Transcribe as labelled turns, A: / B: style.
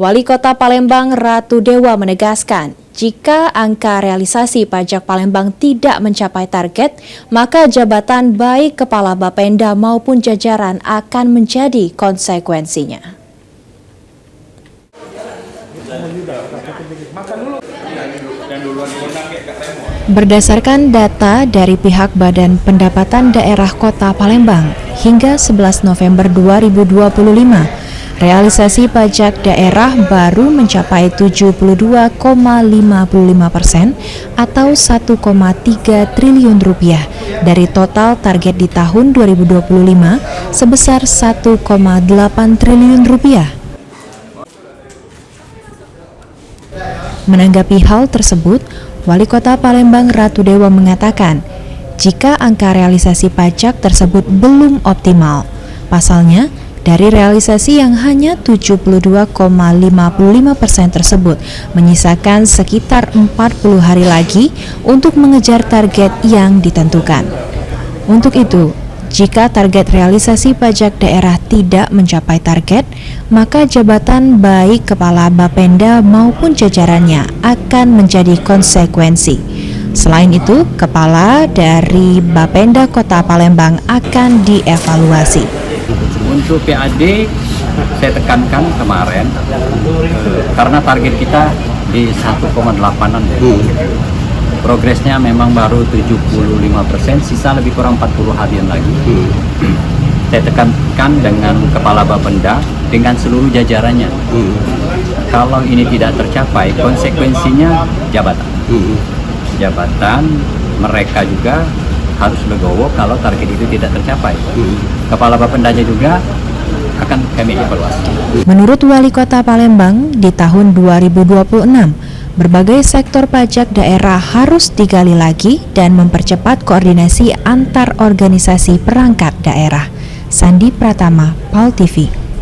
A: Wali Kota Palembang Ratu Dewa menegaskan, jika angka realisasi pajak Palembang tidak mencapai target, maka jabatan baik Kepala Bapenda maupun jajaran akan menjadi konsekuensinya. Berdasarkan data dari pihak Badan Pendapatan Daerah Kota Palembang, hingga 11 November 2025, realisasi pajak daerah baru mencapai 72,55% atau 1,3 triliun rupiah dari total target di tahun 2025 sebesar 1,8 triliun rupiah. Menanggapi hal tersebut, Wali Kota Palembang Ratu Dewa mengatakan, jika angka realisasi pajak tersebut belum optimal, pasalnya dari realisasi yang hanya 72,55% tersebut menyisakan sekitar 40 hari lagi untuk mengejar target yang ditentukan. Untuk itu, jika target realisasi pajak daerah tidak mencapai target, maka jabatan baik Kepala Bapenda maupun jajarannya akan menjadi konsekuensi. Selain itu, Kepala dari Bapenda Kota Palembang akan dievaluasi.
B: Untuk PAD, saya tekankan kemarin, karena target kita di 1,8an. Progresnya memang baru 75%, sisa lebih kurang 40 harian lagi. Saya tekankan dengan Kepala Bapenda, dengan seluruh jajarannya. Kalau ini tidak tercapai, konsekuensinya jabatan. Jabatan mereka juga harus legowo kalau target itu tidak tercapai. Kepala Bapendanya juga akan kami evaluasi.
A: Menurut Wali Kota Palembang, di tahun 2026, berbagai sektor pajak daerah harus digali lagi dan mempercepat koordinasi antar organisasi perangkat daerah. Sandi Pratama, PAL TV.